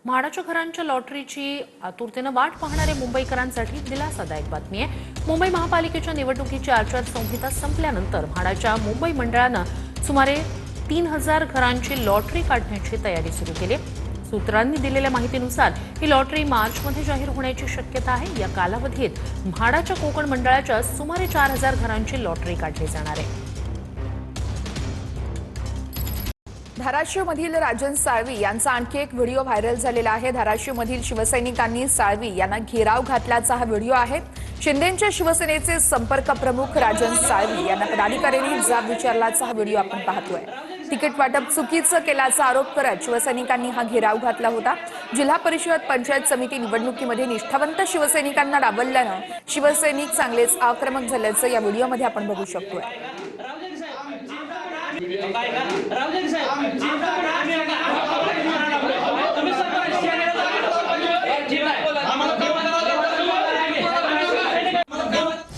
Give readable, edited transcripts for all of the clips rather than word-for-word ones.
म्हाडाच्या घरांच्या लॉटरीची आतुरतेने वाट पाहणारे मुंबईकरांसाठी दिलासादायक बातमी आहे। मुंबई महापालिकेच्या निवडणुकीची आचारसंहिता संपल्यानंतर म्हाडाच्या मुंबई मंडळानं सुमारे 3000 घरांची लॉटरी काढण्याची तयारी सुरू केली आहे। सूत्रांनी दिलेल्या माहितीनुसार ही लॉटरी मार्चमध्ये जाहीर होण्याची शक्यता आहे। या कालावधीत म्हाडाच्या कोकण मंडळाच्या सुमारे 4000 घरांची लॉटरी काढली जाणार आहे। धाराशिवमधील राजन साळवी यांचा आणखी एक व्हिडिओ व्हायरल झालेला आहे। धाराशिवमधील शिवसैनिकांनी साळवी यांना घेराव घातल्याचा हा व्हिडिओ आहे। शिंदेंच्या शिवसेनेचे संपर्क प्रमुख राजन साळवी यांना पदाधिकाऱ्यांनी जाब विचारल्याचा हा व्हिडिओ आपण पाहतोय। तिकीट वाटप चुकीचं केल्याचा आरोप करत शिवसैनिकांनी हा घेराव घातला होता। जिल्हा परिषद पंचायत समिती निवडणुकीमध्ये निष्ठावंत शिवसैनिकांना डावलल्यानं शिवसैनिक चांगलेच आक्रमक झाल्याचं या व्हिडिओमध्ये आपण बघू शकतोय।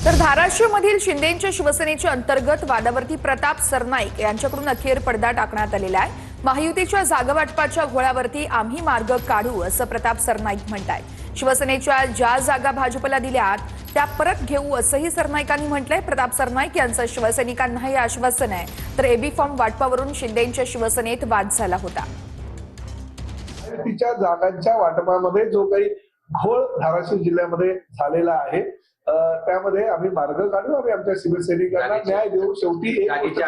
तर धाराशिवमधील शिंदेंच्या शिवसेनेच्या अंतर्गत वादावरती प्रताप सरनाईक यांच्याकडून अखेर पडदा टाकण्यात आलेला आहे। महायुतीच्या जागावाटपाच्या घोळावरती आम्ही मार्ग काढू असं प्रताप सरनाईक म्हणतायत। शिवसेनेच्या ज्या जागा भाजपला दिल्यात त्या परत घेऊ असंही सरनाईकांनी म्हटलंय। प्रताप सरनाईक यांचं शिवसैनिकांना हे आश्वासन आहे। तर एबी फॉर्म वाटपावरून शिंदेंच्या शिवसेनेत वाद झाला होता। तिच्या जागांच्या वाटपामध्ये जो काही घोळ धाराशिव जिल्ह्यामध्ये झालेला आहे त्यामध्ये आम्ही मार्ग काढू, आम्ही आमच्या शिवसैनिकांना न्याय देऊ। शेवटी जागेची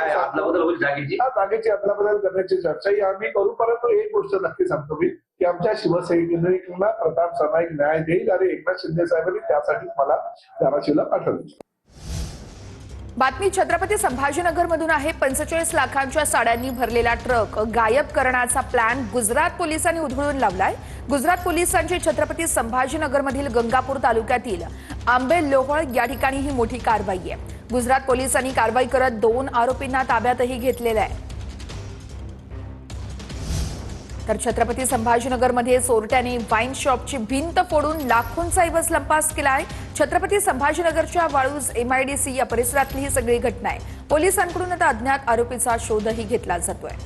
अदलाबदल करण्याची चर्चाही आम्ही करू, परंतु एक गोष्ट नक्की सांगतो मी की आमच्या शिवसैनिकांना प्रताप सरनाईक न्याय देईल आणि एकनाथ शिंदे साहेबांनी त्यासाठी मला धाराशिवला पाठवले। बातमी छत्रपती संभाजीनगर मधून आहे। 45 लाखांच्या साड्यांनी भरलेला ट्रक गायब करण्याचा प्लॅन गुजरात पोलिसांनी उधळून लावलाय। गुजरात पोलिसांची छत्रपती संभाजीनगर मधील गंगापूर तालुक्यातील आंबेलोहळ या ठिकाणी ही मोठी कारवाई आहे। गुजरात पोलिसांनी कारवाई करत 2 आरोपींना ताब्यातही घेतलेलं आहे। तर छत्रपती संभाजीनगरमध्ये चोरट्याने वाईन शॉपची भिंत फोडून लाखोंचा ऐवज लंपास केलाय। छत्रपती संभाजीनगरच्या वाळूज MIDC या परिसरातली ही सगळी घटना आहे। पोलिसांकडून आता अज्ञात आरोपीचा शोधही घेतला जातोय।